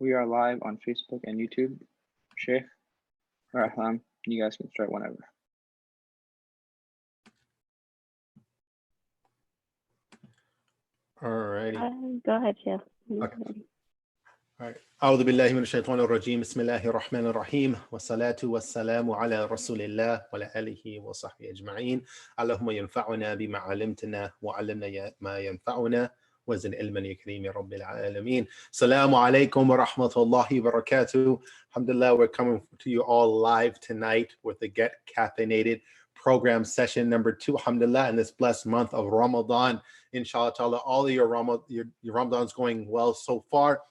We are live on Facebook and YouTube. Shaykh or Ahlam, you guys can start whenever. All righty. Go ahead, Shaykh. Okay. All right. أعوذ بالله من الشيطان الرجيم بسم الله الرحمن الرحيم والصلاة والسلام على رسول الله وعلى آله وصحبه أجمعين اللهم ينفعنا بما علمتنا وعلمنا ما ينفعنا وزن علما يا كريم يا رب العالمين. Assalamu alaikum wa rahmatullahi wa barakatuh. Alhamdulillah, we're coming to you all live tonight with the Get Caffeinated program session number 2. Alhamdulillah, in this blessed month of Ramadan. Inshallah ta'ala, all of your Ramadan's going well so far.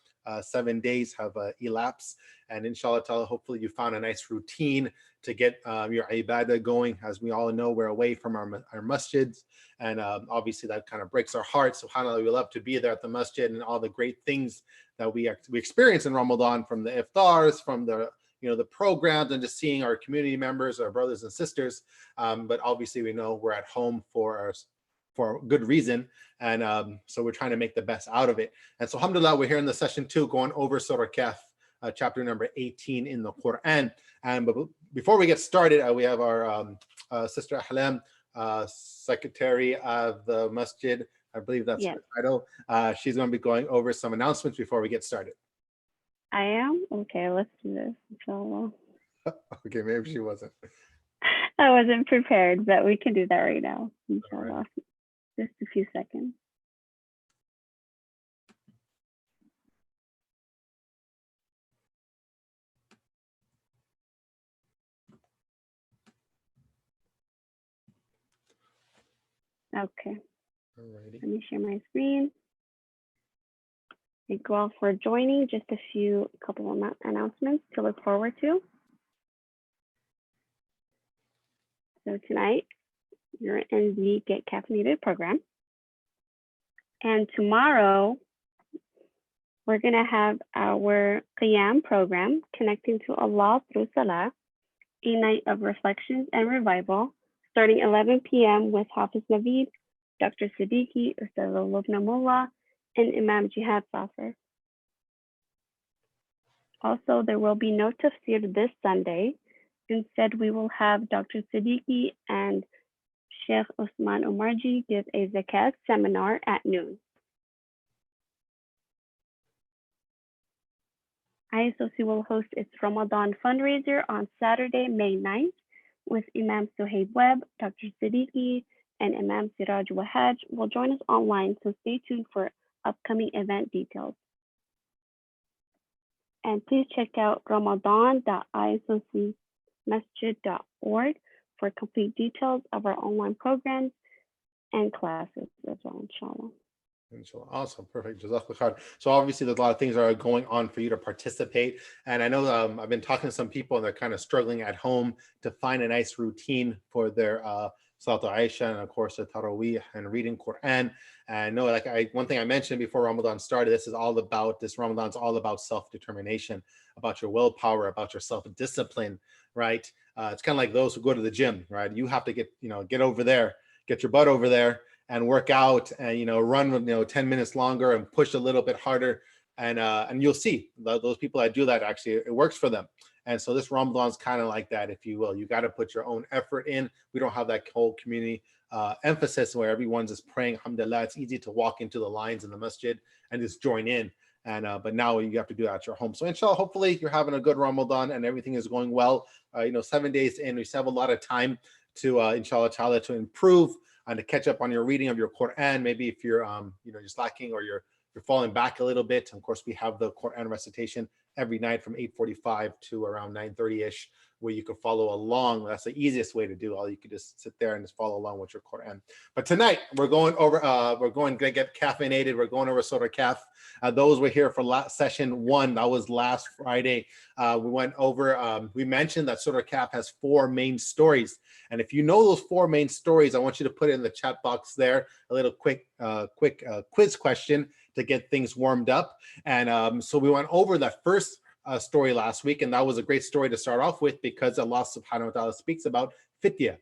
7 days have elapsed, and inshallah ta'ala, hopefully you found a nice routine to get your ibadah going. As we all know, we're away from our masjids, and obviously that kind of breaks our hearts. SubhanAllah, we love to be there at the masjid and all the great things that we experience in Ramadan, from the iftars, from the the programs, and just seeing our community members, our brothers and sisters. But obviously we know we're at home for good reason, and so we're trying to make the best out of it. And so alhamdulillah, we're here in the session 2 going over Surah Kahf, chapter number 18 in the Quran. And but before we get started, we have our sister Ahlam, secretary of the masjid, I believe that's her title. She's going to be going over some announcements before we get started. I am? Okay, let's do this, inshallah. Okay, maybe she wasn't. I wasn't prepared, but we can do that right now, inshallah. Right. Just a few seconds. Okay. Alrighty. Let me share my screen. Thank you all for joining. Just a couple of announcements to look forward to. So tonight, you're in the Get Caffeinated program. And tomorrow, we're going to have our Qiyam program, Connecting to Allah Through Salah, a night of reflections and revival, starting 11 p.m. with Hafiz Naveed, Dr. Siddiqui, Ustaz Lubna Mullah, and Imam Jihad Safar. Also, there will be no tafsir this Sunday. Instead, we will have Dr. Siddiqui and Sheikh Osman Omarji give a zakat seminar at noon. ISOC will host its Ramadan fundraiser on Saturday, May 9th, with Imam Suhaib Webb, Dr. Siddiqui, and Imam Siraj Wahaj will join us online, so stay tuned for upcoming event details. And please check out ramadan.isocmasjid.org for complete details of our online programs and classes as well, inshallah. Inshallah. Awesome. Perfect. Jazakallah khair. So obviously there's a lot of things that are going on for you to participate. And I know I've been talking to some people and they're kind of struggling at home to find a nice routine for their Salat Aisha and of course the Taraweeh and reading Quran. And I know one thing I mentioned before Ramadan started, this Ramadan's all about self-determination, about your willpower, about your self-discipline, right? It's kind of like those who go to the gym, right? You have to get over there, get your butt over there and work out and, run, 10 minutes longer and push a little bit harder. And you'll see those people that do that, actually, it works for them. And so this Ramadan's kind of like that, if you will. You got to put your own effort in. We don't have that whole community emphasis where everyone's just praying, alhamdulillah. It's easy to walk into the lines in the masjid and just join in. And but now you have to do that at your home. So inshallah, hopefully you're having a good Ramadan and everything is going well. 7 days in, we still have a lot of time to inshallah ta'ala to improve and to catch up on your reading of your Quran. Maybe if you're just lacking or you're falling back a little bit. Of course, we have the Quran recitation every night from 8:45 to around 9:30ish, where you can follow along. That's the easiest way to do it. You could just sit there and just follow along with your Quran. But tonight we're going to get caffeinated. We're going over Surah Kahf. Those were here for session 1. That was last Friday. We went over. We mentioned that Surah Kahf has 4 main stories, and if you know those 4 main stories, I want you to put it in the chat box there. A little quick quiz question to get things warmed up. And so we went over that first story last week, and that was a great story to start off with because Allah subhanahu wa ta'ala speaks about fidya.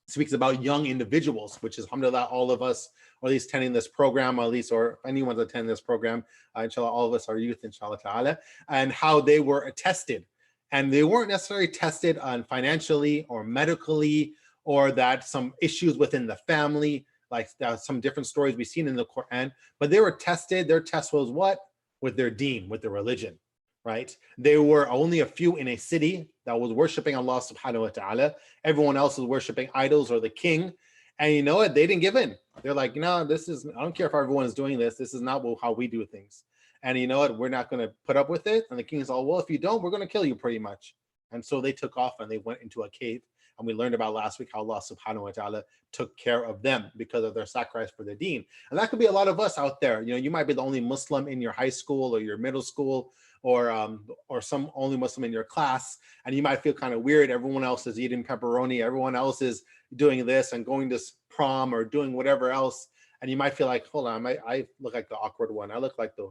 speaks about young individuals, which is alhamdulillah, all of us, or at least attending this program, or at least, or anyone's attending this program, inshallah, all of us are youth, inshallah ta'ala, and how they were tested. And they weren't necessarily tested on financially or medically, or that some issues within the family, like some different stories we've seen in the Quran, but they were tested. Their test was what? With their deen, with their religion, right? There were only a few in a city that was worshiping Allah subhanahu wa ta'ala. Everyone else was worshiping idols or the king. And you know what? They didn't give in. They're like, no, I don't care if everyone is doing this. This is not how we do things. And you know what? We're not going to put up with it. And the king's all, well, if you don't, we're going to kill you pretty much. And so they took off and they went into a cave. And we learned about last week how Allah subhanahu wa ta'ala took care of them because of their sacrifice for their deen. And that could be a lot of us out there. You know, you might be the only Muslim in your high school or your middle school, or some only Muslim in your class. And you might feel kind of weird. Everyone else is eating pepperoni. Everyone else is doing this and going to prom or doing whatever else. And you might feel like, hold on, I look like the awkward one. I look like the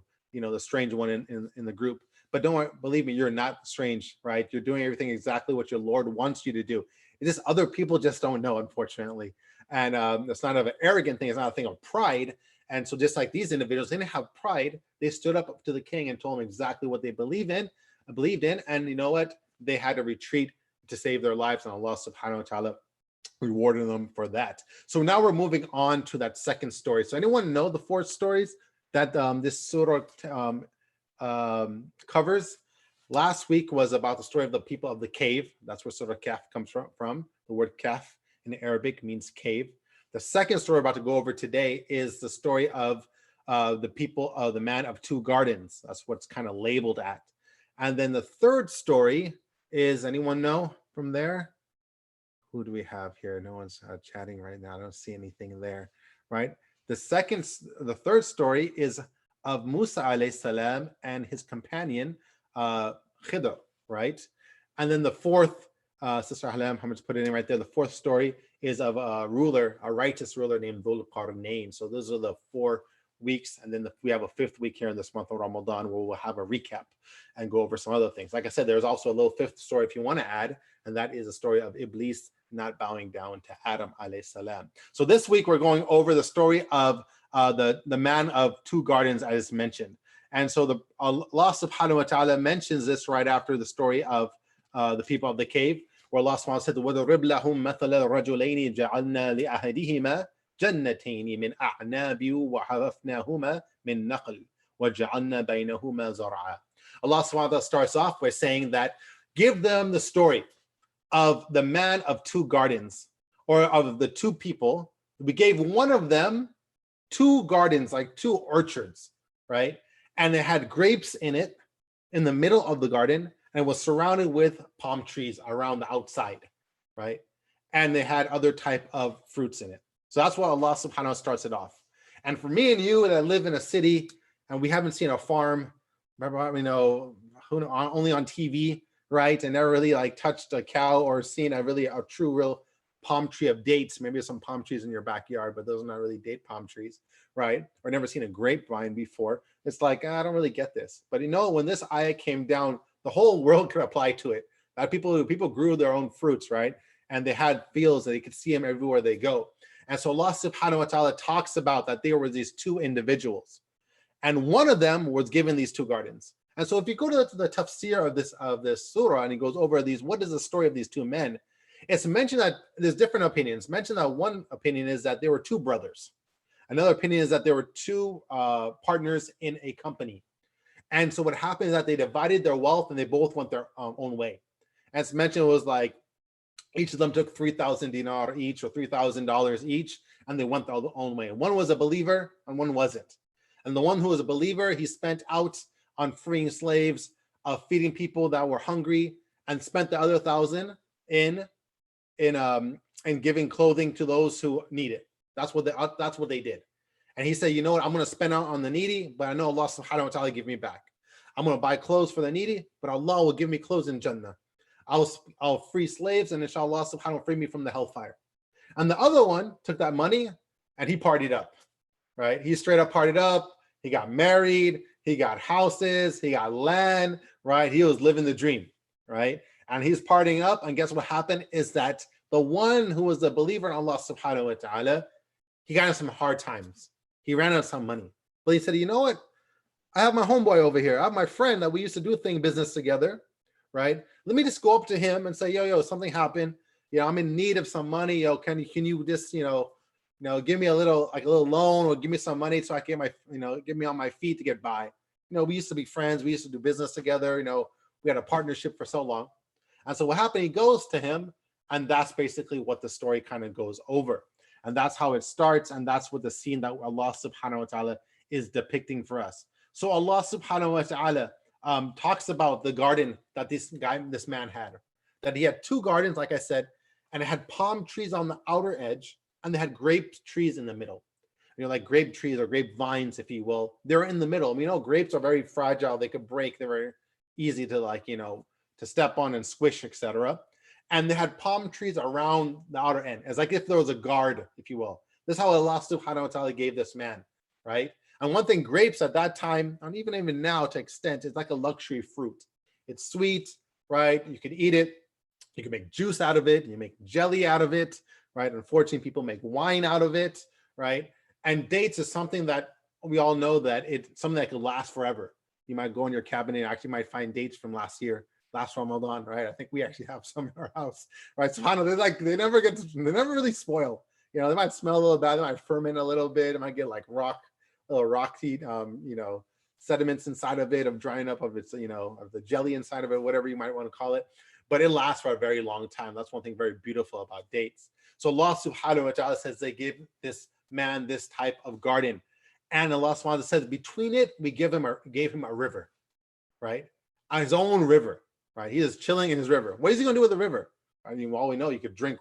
strange one in the group. But don't worry, believe me, you're not strange, right? You're doing everything exactly what your Lord wants you to do. It's just other people just don't know, unfortunately. And it's not an arrogant thing. It's not a thing of pride. And so just like these individuals, they didn't have pride. They stood up to the king and told him exactly what they believed in. And you know what? They had to retreat to save their lives. And Allah subhanahu wa ta'ala rewarded them for that. So now we're moving on to that second story. So anyone know the 4 stories that this surah covers? Last week was about the story of the people of the cave. That's where Surah Kahf comes from. The word Kahf in Arabic means cave. The second story we're about to go over today is the story of the people of the man of 2 gardens. That's what's kind of labeled at. And then the third story is, anyone know from there? Who do we have here? No one's chatting right now. I don't see anything there, right? The third story is of Musa alayhi salam and his companion, Khidr, right? And then the fourth, Sister Halam, how much put it in right there? The fourth story is of a ruler, a righteous ruler named Dhul Qarnayn. So those are the 4 weeks. And then we have a 5th week here in this month of Ramadan where we'll have a recap and go over some other things. Like I said, there's also a little 5th story if you want to add, and that is a story of Iblis not bowing down to Adam alayhi salam. So this week we're going over the story of the man of 2 gardens as mentioned. And so Allah subhanahu wa ta'ala mentions this right after the story of the people of the cave, where Allah subhanahu wa ta'ala said, وَضَرِبْ لَهُمْ مَثَلَ الرَّجُلَيْنِ جَعَلْنَا لِأَحَدِهِمَا جَنَّتَيْنِ مِنْ أَعْنَابٍ وَحَفَفْنَاهُمَا مِنْ نَخْلٍ وَجَعَلْنَا بَيْنَهُمَا زَرْعًا. Allah subhanahu wa ta'ala starts off by saying that, give them the story of the man of 2 gardens, or of the 2 people. We gave one of them 2 gardens, like 2 orchards, right? And it had grapes in it in the middle of the garden, and it was surrounded with palm trees around the outside, right? And they had other type of fruits in it. So that's what Allah subhanahu wa ta'ala starts it off. And for me and you that live in a city and we haven't seen a farm, remember, only on TV, right? And never really like touched a cow or seen a real palm tree of dates. Maybe some palm trees in your backyard, but those are not really date palm trees, right? Or never seen a grapevine before. It's like, I don't really get this. But when this ayah came down, the whole world could apply to it. People grew their own fruits, right? And they had fields that they could see them everywhere they go. And so Allah subhanahu wa ta'ala talks about that there were these 2 individuals. And one of them was given these 2 gardens. And so if you go to the tafsir of this surah, and he goes over these, what is the story of these 2 men? It's mentioned that there's different opinions. Mentioned that one opinion is that there were 2 brothers. Another opinion is that there were 2 partners in a company. And so what happened is that they divided their wealth and they both went their own way. As mentioned, it was like each of them took 3,000 dinar each, or $3,000 each, and they went their own way. One was a believer and one wasn't. And the one who was a believer, he spent out on freeing slaves, feeding people that were hungry, and spent the other 1,000 in giving clothing to those who need it. That's what they did. And he said, you know what, I'm going to spend out on the needy, but I know Allah subhanahu wa ta'ala give me back. I'm going to buy clothes for the needy, but Allah will give me clothes in Jannah. I'll free slaves, and inshallah subhanahu wa ta'ala will free me from the hellfire. And the other one took that money and he partied up, right? He straight up partied up. He got married. He got houses. He got land, right? He was living the dream, right? And he's partying up. And guess what happened is that The one who was a believer in Allah subhanahu wa ta'ala, he got in some hard times. He ran out of some money. But he said, you know what? I have my homeboy over here. I have my friend that we used to do business together, right? Let me just go up to him and say, yo, something happened. I'm in need of some money. Can you just, give me a little loan or give me some money so I can get me on my feet to get by. We used to be friends. We used to do business together. We had a partnership for so long. And so what happened, he goes to him, and that's basically what the story kind of goes over. And that's how it starts. And that's what the scene that Allah subhanahu wa ta'ala is depicting for us. So Allah subhanahu wa ta'ala talks about the garden that this man had, that he had 2 gardens, like I said, and it had palm trees on the outer edge, and they had grape trees in the middle. Like grape trees or grape vines, if you will. They're in the middle. Grapes are very fragile. They could break. They're very easy to to step on and squish, etc. And they had palm trees around the outer end. It's like if there was a guard, if you will. This is how Allah subhanahu wa ta'ala gave this man, right? And one thing, grapes at that time, and even now to extent, it's like a luxury fruit. It's sweet, right? You could eat it. You can make juice out of it. You make jelly out of it, right? Unfortunately, people make wine out of it, right? And dates is something that we all know that it's something that could last forever. You might go in your cabinet and actually might find dates from last Ramadan, right? I think we actually have some in our house, right? SubhanAllah, they never really spoil. They might smell a little bad. They might ferment a little bit. It might get like rocky, sediments inside of it, of drying up of its, of the jelly inside of it, whatever you might want to call it. But it lasts for a very long time. That's one thing very beautiful about dates. So Allah subhanahu wa ta'ala says they give this man this type of garden. And Allah subhanahu wa ta'ala says between it, we gave him a river, right? On his own river, right? He is chilling in his river. What is he going to do with the river? All we know, you could drink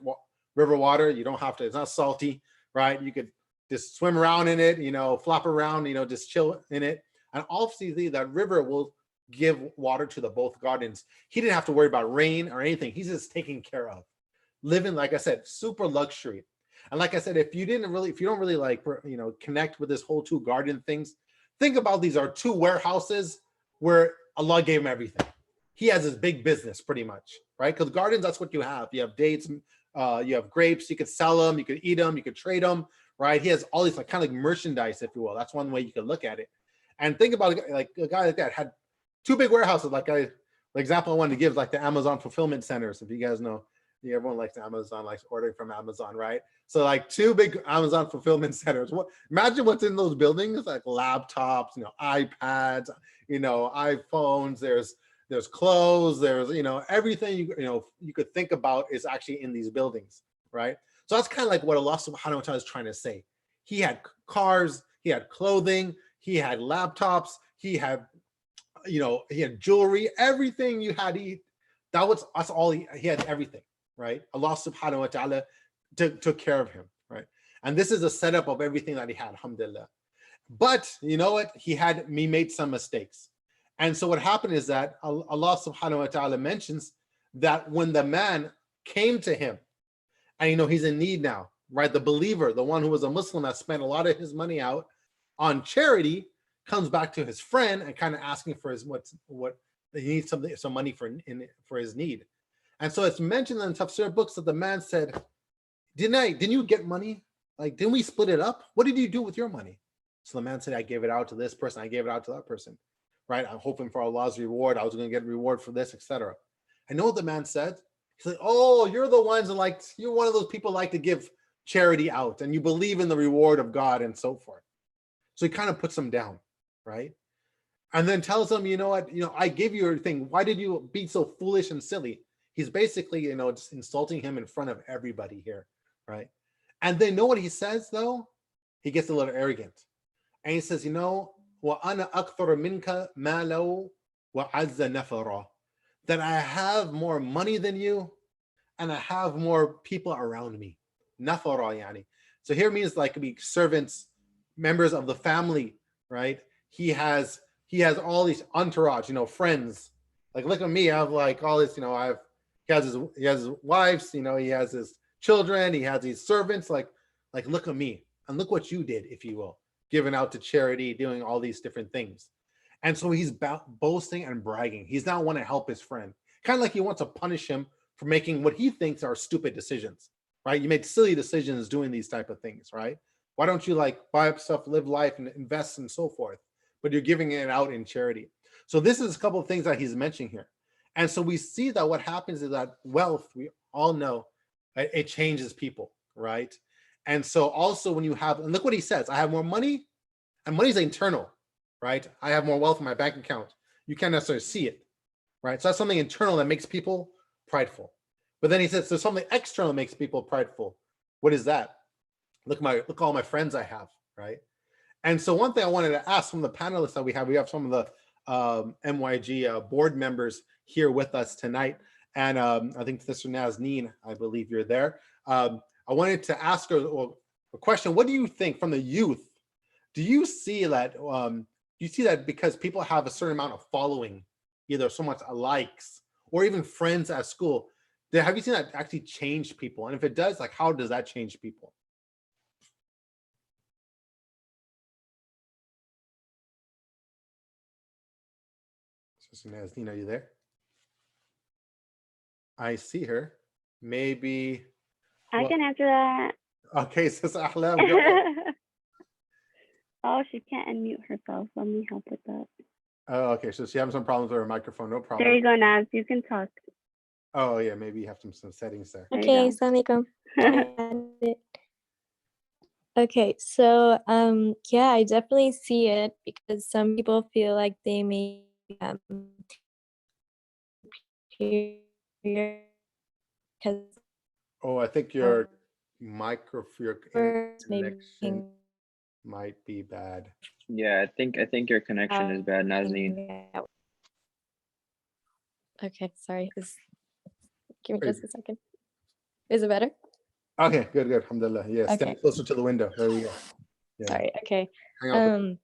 river water. You don't have to, it's not salty, right? You could just swim around in it, flop around, just chill in it. And obviously that river will give water to the both gardens. He didn't have to worry about rain or anything. He's just taken care of. Living, like I said, super luxury. And like I said, if you don't really connect with this whole 2 garden things, think about these are 2 warehouses where Allah gave him everything. He has his big business pretty much, right? Because gardens, that's what you have. You have dates, you have grapes, you could sell them, you could eat them, you could trade them, right? He has all these kind of merchandise, if you will. That's one way you could look at it. And think about like a guy like that had 2 big warehouses. The example I wanted to give is like the Amazon fulfillment centers. If you guys know, everyone likes Amazon, likes ordering from Amazon, right? So like 2 big Amazon fulfillment centers. Imagine what's in those buildings, like laptops, iPads, iPhones. There's clothes. There's everything you could think about is actually in these buildings, right? So that's kind of like what Allah subhanahu wa ta'ala is trying to say. He had cars, he had clothing, he had laptops, he had jewelry, everything you had. That's all he had, everything, right? Allah subhanahu wa ta'ala took care of him, right? And this is a setup of everything that he had, alhamdulillah. But you know what? He made some mistakes. And so what happened is that Allah subhanahu wa ta'ala mentions that when the man came to him, and he's in need now, right? The believer, the one who was a Muslim that spent a lot of his money out on charity, comes back to his friend and kind of asking for what he needs some money for his need. And so it's mentioned in the tafsir books that the man said, didn't you get money? Like, didn't we split it up? What did you do with your money? So the man said, I gave it out to this person, I gave it out to that person, right? I'm hoping for Allah's reward. I was going to get reward for this, etc. I know what the man said. He's like, oh, you're the ones that you're one of those people like to give charity out and you believe in the reward of God and so forth. So he kind of puts him down, right? And then tells him, you know what, I give you your thing. Why did you be so foolish and silly? He's basically, just insulting him in front of everybody here, right? And then know what he says though? He gets a little arrogant. And he says, وَأَنَا أَكْثَرُ مِنْكَ مَالًا وَعَزَّ نَفَرًا, that I have more money than you and I have more people around me. Nafara yani. So here means like be servants, members of the family, right? He has all these entourage, friends. Like look at me, I have like all this, he has his wives, he has his children, he has his servants, like look at me and look what you did, if you will, giving out to charity, doing all these different things. And so he's boasting and bragging. He's not want to help his friend. Kind of like he wants to punish him for making what he thinks are stupid decisions, right? You made silly decisions doing these type of things, right? Why don't you like buy up stuff, live life, and invest and so forth? But you're giving it out in charity. So this is a couple of things that he's mentioning here. And so we see that what happens is that wealth, we all know, it changes people, right? And so also when you have, and look what he says, I have more money, and money's internal, right? I have more wealth in my bank account. You can't necessarily see it, right? So that's something internal that makes people prideful. But then he says there's something external that makes people prideful. What is that? Look all my friends I have, right? And so one thing I wanted to ask from the panelists that we have some of the MYG board members here with us tonight. And I think Sister Nazneen, I believe you're there. I wanted to ask her a question. What do you think from the youth? Do you see that because people have a certain amount of following, either so much likes or even friends at school, have you seen that actually change people? And if it does, like, how does that change people? Sister Nazneen, are you there? I see her. Maybe. I can answer that. Okay, Sister Ahlam, go ahead. Oh, she can't unmute herself. Let me help with that. Oh, okay. So she having some problems with her microphone. No problem. There you go, Naz. You can talk. Oh, yeah. Maybe you have some settings there. Okay, Assalamu alaikum. Okay, so yeah, I definitely see it because some people feel like they may superior because Oh, I think your connection maybe might be bad. Yeah, I think your connection is bad, Nazneen. Okay, sorry. Give me just a second. Is it better? Okay, good. Alhamdulillah. Yeah, Okay. stand closer to the window. There we go. Yeah. Sorry. Okay. Hang on.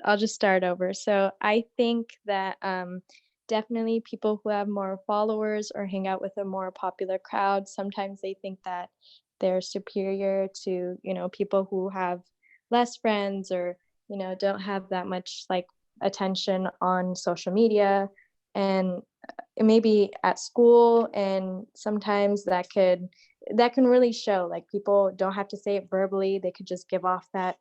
I'll just start over. So I think that definitely people who have more followers or hang out with a more popular crowd, sometimes they think that they're superior to, people who have less friends or, don't have that much like attention on social media. And maybe at school, and sometimes that can really show, like, people don't have to say it verbally, they could just give off that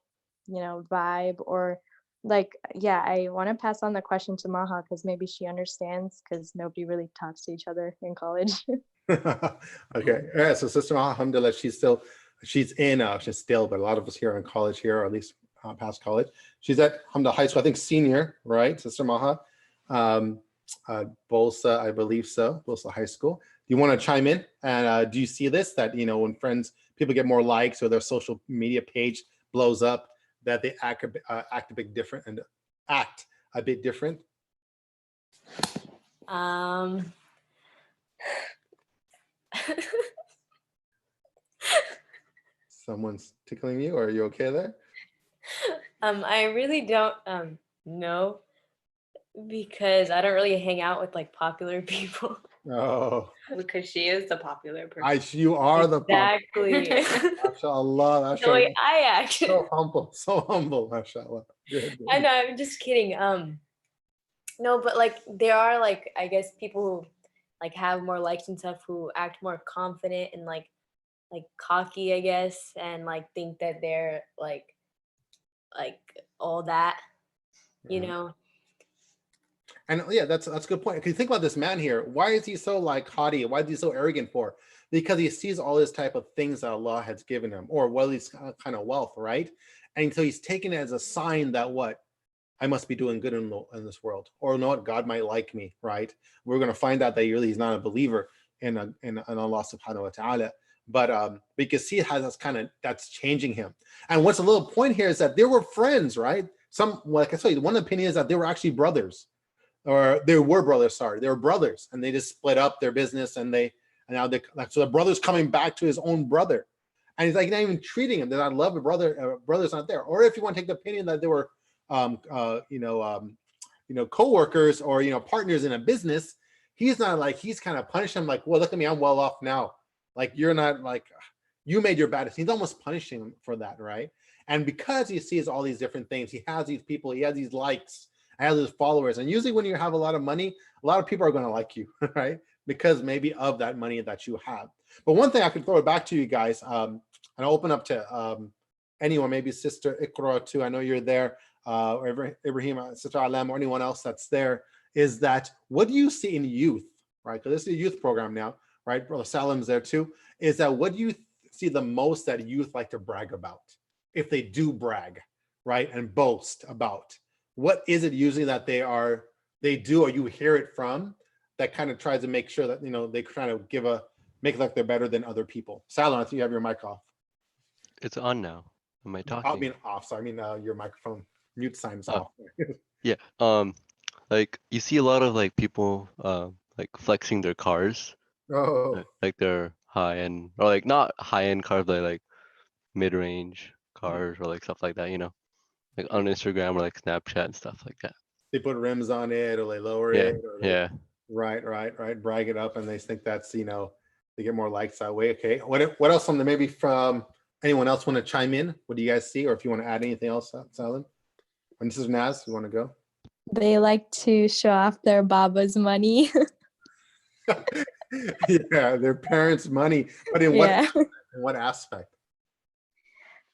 vibe. Or like, yeah, I want to pass on the question to Maha because maybe she understands, because nobody really talks to each other in college. Okay. Yeah, so Sister Maha, alhamdulillah, she's still, but a lot of us here in college here, or at least past college. She's at alhamdulillah high school, I think senior, right, Sister Maha? Bolsa, I believe so, Bolsa High School. Do you want to chime in? And do you see this, that, when people get more likes or their social media page blows up, that they act a bit different and act a bit different? Someone's tickling you, or are you okay there? I really don't know, because I don't really hang out with like popular people. Oh, Because she is the popular person. you are the Exactly. MashaAllah, The way I act. so humble, MashaAllah. Good. I know, I'm just kidding. No, but like there are like, I guess, people who like have more likes and stuff, who act more confident and like cocky, I guess, and like think that they're like all that, you know. And yeah, that's a good point. If you think about this man here, why is he so like haughty? Why is he so arrogant for? Because he sees all this type of these that Allah has given him, or these kind of wealth, right? And so he's taken it as a sign that I must be doing good in this world, or not, God might like me, right? We're going to find out that he's not a believer in Allah subhanahu wa ta'ala. But we can see how that's changing him. And what's a little point here is that they were friends, right? Like I said, one opinion is that they were actually brothers. Or they were brothers, they were brothers, and they just split up their business, so the brother's coming back to his own brother, and he's like not even treating him that I love a brother. Brother's not there. Or if you want to take the opinion that they were, co-workers or partners in a business, he's kind of punishing him like, well, look at me, I'm well off now. Like you're not, like you made your bad decision. He's almost punishing him for that, right? And because he sees all these different things, he has these people, he has these likes. I have those followers. And usually when you have a lot of money, a lot of people are going to like you, right? Because maybe of that money that you have. But one thing I could throw it back to you guys, and I'll open up to anyone, maybe Sister Ikra too. I know you're there, or Ibrahim, Sister Alam, or anyone else that's there, is that what do you see in youth, right? Because this is a youth program now, right? Brother Salim's there too. Is that what do you see the most that youth like to brag about? If they do brag, right, and boast about, what is it usually that they do, or you hear it from, that kind of tries to make sure that, you know, they kind of make it like they're better than other people? Salim, I think you have your mic off. It's on now. Am I talking? I mean off. So I mean your microphone mute sign is off. Yeah. Like you see a lot of like people like flexing their cars. Oh. Like they're high-end, or like not high-end cars, but like mid-range cars, or like stuff like that, you know, like on Instagram or like Snapchat and stuff like that. They put rims on it, or they lower Yeah, it, or they, yeah. right, brag it up, and they think that's, you know, they get more likes that way. Okay, what else? Something maybe from anyone else want to chime in? What do you guys see, or if you want to add anything else, Salim? And this is Naz. You want to go? They like to show off their Baba's money. Yeah, their parents' money, but in what aspect?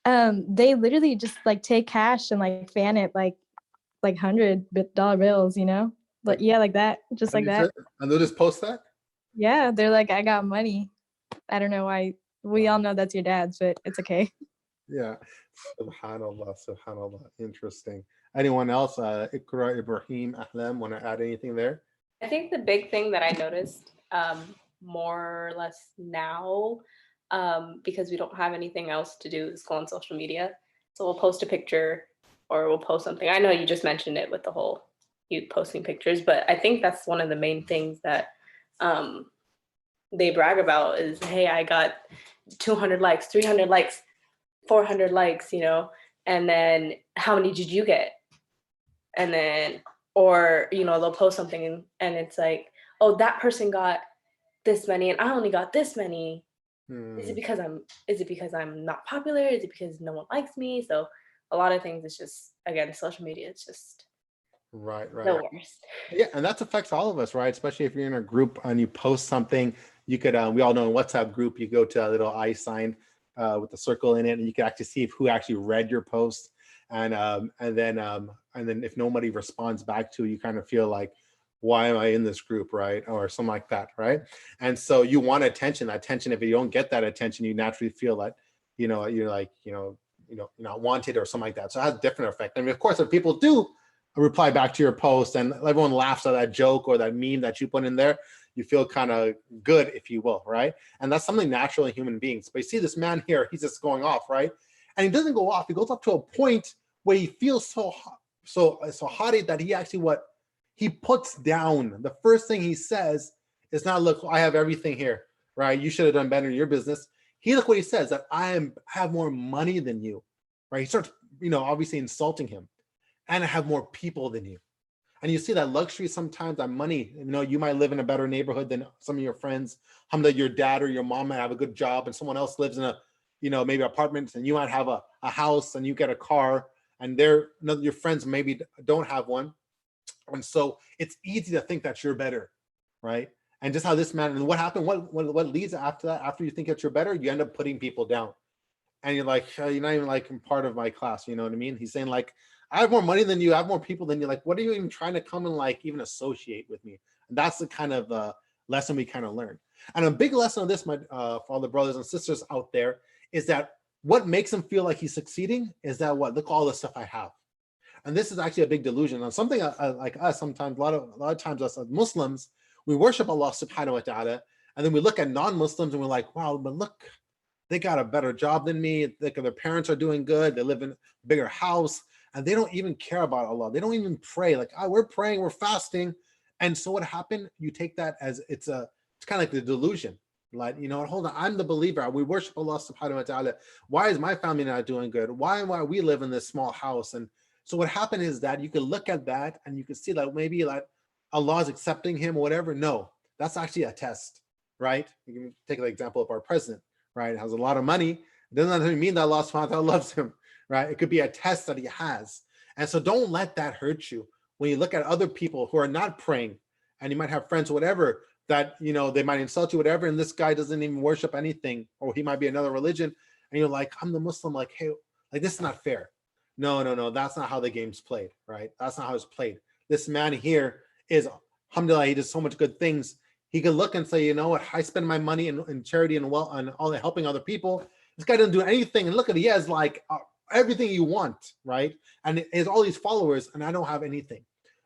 They literally just like take cash and like fan it like $100 bills, you know? But yeah, like that, just like that. And they'll just post that? Yeah, they're like, I got money. I don't know why. We all know that's your dad's, but it's okay. Yeah. Subhanallah. Interesting. Anyone else? Ikra, Ibrahim, Ahlam, want to add anything there? I think the big thing that I noticed more or less now, because we don't have anything else to do, is go on social media. So we'll post a picture or we'll post something. I know you just mentioned it with the whole you posting pictures, but I think that's one of the main things that they brag about is, hey, I got 200 likes, 300 likes, 400 likes, you know, and then how many did you get? And then, or, you know, they'll post something and it's like, oh, that person got this many and I only got this many. Is it because I'm not popular? Is it because no one likes me? So a lot of things, it's just, again, social media, it's just right the worst. Yeah, and that affects all of us, right? Especially if you're in a group and you post something, you could we all know in WhatsApp group, you go to a little I sign with the circle in it, and you can actually see who actually read your post, and then if nobody responds back to it, you kind of feel like, why am I in this group, right? Or something like that, right? And so you want attention. If you don't get that attention, you naturally feel that, you know, you're like, you're not wanted or something like that. So it has a different effect. I mean, of course, if people do reply back to your post and everyone laughs at that joke or that meme that you put in there, you feel kind of good, if you will, right? And that's something natural in human beings. But you see this man here, he's just going off, right? And he doesn't go off. He goes up to a point where he feels so haughty that he actually he puts down. The first thing he says is not, look, I have everything here, right? You should have done better in your business. Look what he says, that I have more money than you, right? He starts, obviously insulting him. And I have more people than you. And you see that luxury sometimes, that money, you might live in a better neighborhood than some of your friends. Your dad or your mom might have a good job and someone else lives in a, maybe apartments, and you might have a house and you get a car, and your friends maybe don't have one. And so it's easy to think that you're better, right? And just how this man, and what happened, what leads after that, after you think that you're better, you end up putting people down. And you're like, you're not even like part of my class, you know what I mean? He's saying like, I have more money than you, I have more people than you. Like, what are you even trying to come and like even associate with me? And that's the kind of lesson we kind of learned. And a big lesson of this, for all the brothers and sisters out there, is that what makes him feel like he's succeeding is that look all the stuff I have. And this is actually a big delusion. And something like us, sometimes a lot of times us as Muslims, we worship Allah subhanahu wa ta'ala, and then we look at non-Muslims and we're like, wow, but look, they got a better job than me. Their parents are doing good. They live in a bigger house. And they don't even care about Allah. They don't even pray. Like, we're praying, we're fasting. And so what happened? You take that as it's kind of like the delusion. Like, hold on, I'm the believer. We worship Allah subhanahu wa ta'ala. Why is my family not doing good? Why we live in this small house? And so what happened is that you can look at that and you can see that maybe like Allah is accepting him or whatever. No, that's actually a test, right? You can take the example of our president, right? Has a lot of money. It doesn't necessarily mean that Allah subhanahu wa ta'ala loves him. Right? It could be a test that he has. And so don't let that hurt you. when you look at other people who are not praying, and you might have friends, whatever, that, you know, they might insult you, whatever, and this guy doesn't even worship anything, or he might be another religion, and you're like, I'm the Muslim, like, hey, like, this is not fair. No, that's not how the game's played, right? That's not how it's played. This man here is, alhamdulillah, he does so much good things. He could look and say, you know what, I spend my money in charity and well, and all helping other people. This guy doesn't do anything, and look at, he has like everything you want, right? And he has all these followers, and I don't have anything,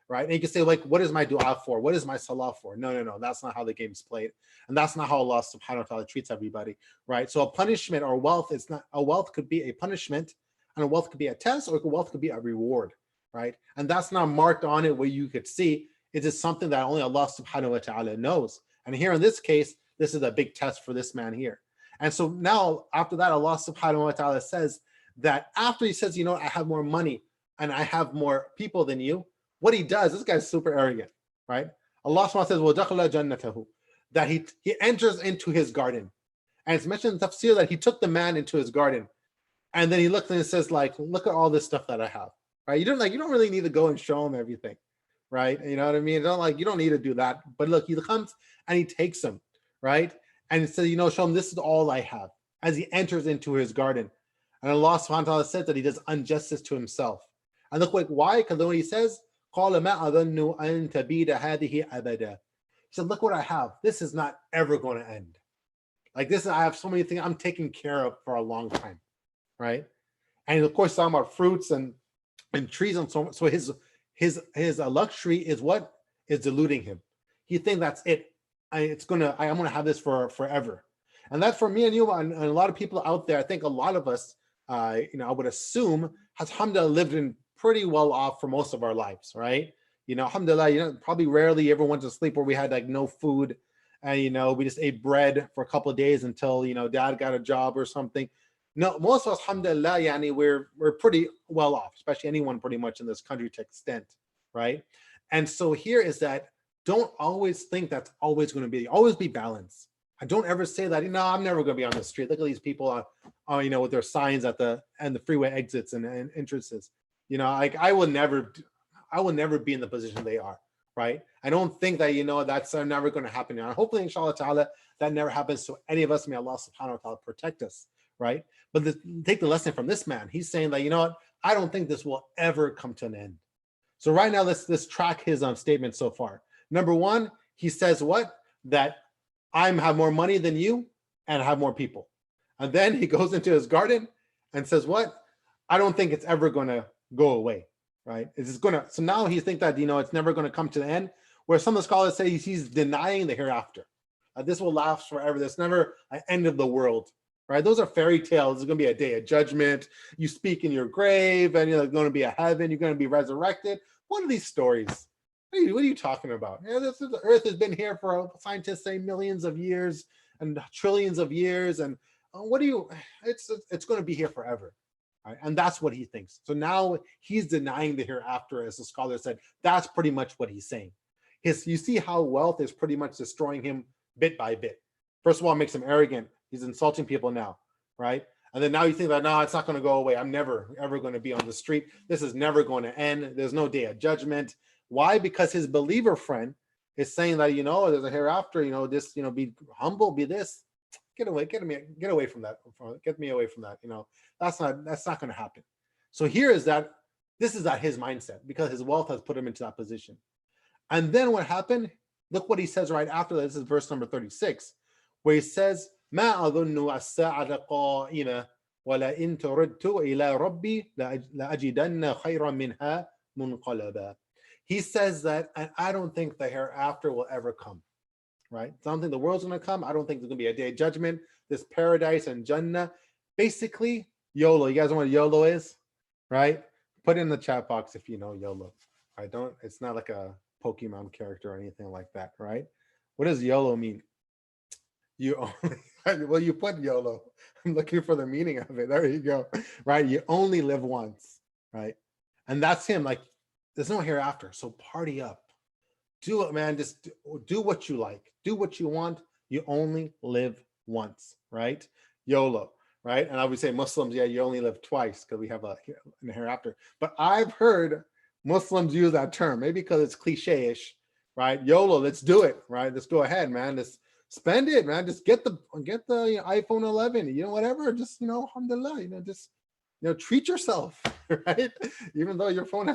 right? And you can say, like, what is my dua for? What is my salah for? No, that's not how the game's played, and that's not how Allah subhanahu wa ta'ala treats everybody, right? So a punishment or wealth, it's not, a wealth could be a punishment, and a wealth could be a test, or a wealth could be a reward, right? And that's not marked on it where you could see. It is something that only Allah subhanahu wa ta'ala knows. And here in this case, this is a big test for this man here. And so now after that, Allah subhanahu wa ta'ala says that after he says, you know, I have more money and I have more people than you, what he does, this guy's super arrogant, right? Allah subhanahu wa ta'ala says, وَدَخَلَ جَنَّتَهُ, that he enters into his garden. And it's mentioned in tafsir that he took the man into his garden. And then he looks and says, like, look at all this stuff that I have, right? You don't really need to go and show him everything, right? You know what I mean? You don't need to do that. But look, he comes and he takes him, right? And he says, you know, show him this is all I have, as he enters into his garden. And Allah subhanahu wa ta'ala said that he does injustice to himself. And look, why? Because when he says, قَالَ مَا أَظَنُّ أَن تَبِيدَ هَذِهِ أَبَدًا. He said, look what I have. This is not ever going to end. Like this, I have so many things I'm taking care of for a long time, right? And of course, talking about fruits and trees and so on. So his luxury is what is deluding him. He thinks that's it. I'm gonna have this for forever. And that's for me and you and a lot of people out there. I think a lot of us, I would assume, has alhamdulillah lived in pretty well off for most of our lives, right? Alhamdulillah, probably rarely ever went to sleep where we had like no food, and we just ate bread for a couple of days until dad got a job or something. No, most of us, alhamdulillah, we're pretty well off, especially anyone pretty much in this country to extent, right? And so here is that, don't always think that's always going to be, always be balanced. I don't ever say that, I'm never going to be on the street. Look at these people, with their signs at the freeway exits and entrances. I will never be in the position they are, right? I don't think that, that's never going to happen. And hopefully, inshallah ta'ala, that never happens to any of us. May Allah subhanahu wa ta'ala protect us, right? But take the lesson from this man. He's saying that, I don't think this will ever come to an end. So right now, let's track his statement so far. Number one, he says what? That I have more money than you and I have more people. And then he goes into his garden and says what? I don't think it's ever going to go away, right? So now he thinks that, it's never going to come to the end, where some of the scholars say he's denying the hereafter. This will last forever. There's never an end of the world, right? Those are fairy tales. There's going to be a day of judgment. You speak in your grave and you're going to be a heaven. You're going to be resurrected. What are these stories? What are you talking about? The earth has been here for, scientists say, millions of years and trillions of years. And it's going to be here forever. Right? And that's what he thinks. So now he's denying the hereafter, as the scholar said. That's pretty much what he's saying. You see how wealth is pretty much destroying him bit by bit. First of all, it makes him arrogant. He's insulting people now, right? And then now you think that, no, it's not going to go away. I'm never, ever going to be on the street. This is never going to end. There's no day of judgment. Why? Because his believer friend is saying that, there's a hereafter, be humble, be this. Get away from that. Get me away from that. That's not going to happen. So here is that, this is his mindset, because his wealth has put him into that position. And then what happened? Look what he says right after that. This is verse number 36, where he says, ما أظن الساعة قائمة ولئن تردت إلى ربي لأجدن خيرا منها منقلبا. He says that, and I don't think the hereafter will ever come, right? I don't think the world's going to come. I don't think there's going to be a day of judgment, this paradise and Jannah. Basically, YOLO. You guys know what YOLO is, right? Put it in the chat box if you know YOLO. It's not like a Pokemon character or anything like that, right? What does YOLO mean? You put YOLO. I'm looking for the meaning of it. There you go, right? You only live once, right? And that's him. Like, there's no hereafter. So party up. Do it, man. Just do what you like. Do what you want. You only live once, right? YOLO, right? And I would say Muslims, yeah, you only live twice because we have a hereafter. But I've heard Muslims use that term, maybe because it's cliche-ish, right? YOLO, let's do it, right? Let's go ahead, man. Let's spend it, man. Just get the iPhone 11, whatever. Just, alhamdulillah, just, treat yourself, right? Even though your phone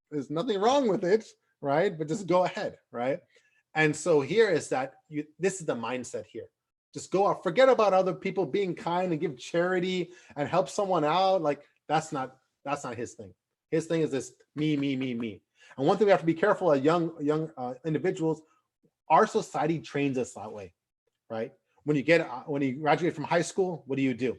there's nothing wrong with it, right? But just go ahead, right? And so here is that this is the mindset here. Just go out, forget about other people, being kind and give charity and help someone out. Like that's not his thing. His thing is this me. And one thing we have to be careful as young individuals, our society trains us that way, right? When you graduate from high school, what do? You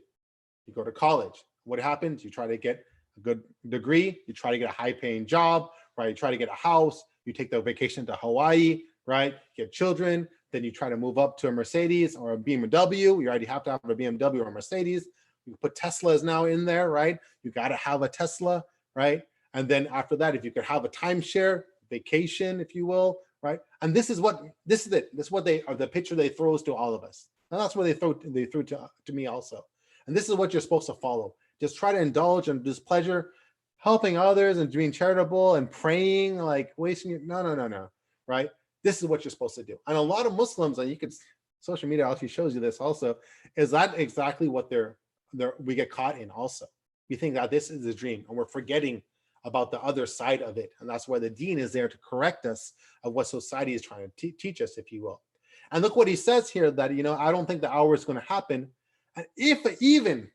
go to college. What happens? You try to get a good degree. You try to get a high-paying job, right? You try to get a house. You take the vacation to Hawaii, right? Get children. Then you try to move up to a Mercedes or a BMW. You already have to have a BMW or a Mercedes. You put Teslas now in there, right? You got to have a Tesla, right? And then after that, if you could have a timeshare vacation, if you will, right? And this is it. This is what the picture they throw to all of us. And that's what they threw to me also. And this is what you're supposed to follow. Just try to indulge in this pleasure, helping others and being charitable and praying, like wasting your, no, right? This is what you're supposed to do. And a lot of Muslims, and social media actually shows you this also, is that exactly what we get caught in also. We think that this is a dream and we're forgetting about the other side of it. And that's why the deen is there to correct us of what society is trying to teach us, if you will. And look what he says here, that, I don't think the hour is going to happen. And if even,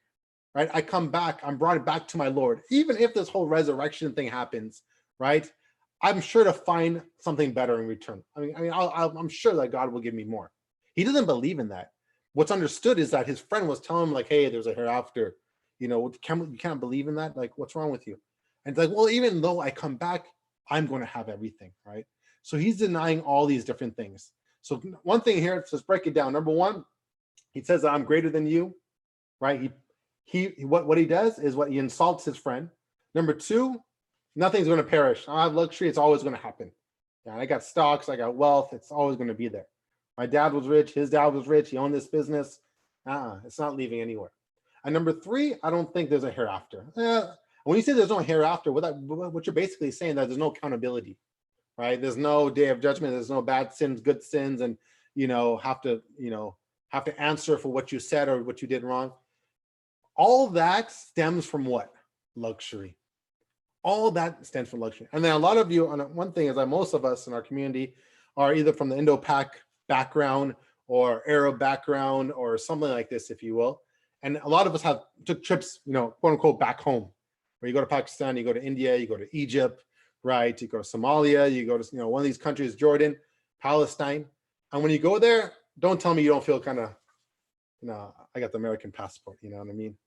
right, I come back, I'm brought back to my Lord, even if this whole resurrection thing happens, right, I'm sure to find something better in return. I'm sure that God will give me more. He doesn't believe in that. What's understood is that his friend was telling him, like, hey, there's a hereafter. You can't believe in that? Like, what's wrong with you? And it's like, well, even though I come back, I'm going to have everything, right? So he's denying all these different things. So one thing here, let's just break it down. Number one, he says that I'm greater than you, right? What he does is he insults his friend. Number two, nothing's going to perish. I have luxury. It's always going to happen. Yeah, I got stocks. I got wealth. It's always going to be there. My dad was rich. His dad was rich. He owned this business. It's not leaving anywhere. And number three, I don't think there's a hereafter. When you say there's no hereafter, what you're basically saying that there's no accountability, right? There's no day of judgment. There's no bad sins, good sins, and have to answer for what you said or what you did wrong. All that stems from what? Luxury. All that stands for luxury. And then a lot of you, one thing is that most of us in our community are either from the Indo-Pak background or Arab background or something like this, if you will. And a lot of us took trips, quote unquote, back home, where you go to Pakistan, you go to India, you go to Egypt, right? You go to Somalia, you go to, one of these countries, Jordan, Palestine. And when you go there, don't tell me you don't feel kind of, I got the American passport, you know what I mean?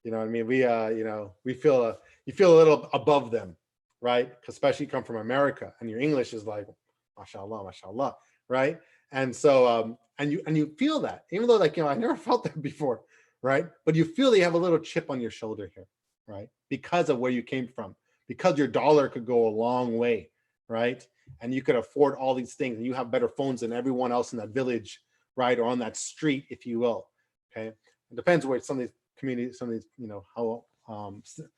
You know what I mean? We feel, you feel a little above them, right? Especially you come from America and your English is like, MashaAllah, right? And so, and you feel that, even though I never felt that before, right? But you feel that you have a little chip on your shoulder here, right? Because of where you came from, because your dollar could go a long way, right? And you could afford all these things and you have better phones than everyone else in that village, right? Or on that street, if you will, okay? It depends where some of these communities, some of these, how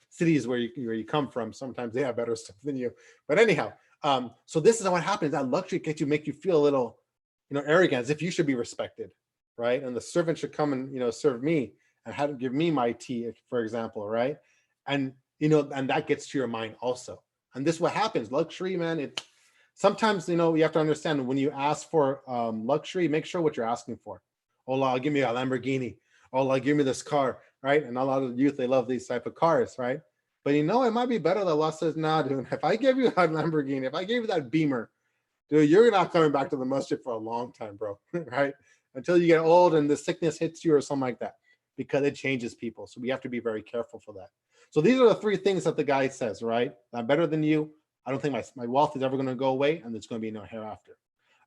cities where you come from, sometimes they have better stuff than you. But anyhow, so this is what happens. That luxury make you feel a little, arrogant, as if you should be respected, right? And the servant should come and, serve me and give me my tea, for example, right? And, and that gets to your mind also. And this is what happens. Luxury, man, sometimes, you have to understand when you ask for luxury, make sure what you're asking for. Oh, Allah, give me a Lamborghini. Oh, Allah, give me this car, right? And a lot of youth, they love these type of cars, right? But it might be better that Allah says, nah, dude, if I give you that Lamborghini, if I gave you that Beamer, dude, you're not coming back to the masjid for a long time, bro, right? Until you get old and the sickness hits you or something like that, because it changes people. So we have to be very careful for that. So these are the three things that the guy says, right? I'm better than you. I don't think my wealth is ever going to go away, and there's going to be no hereafter.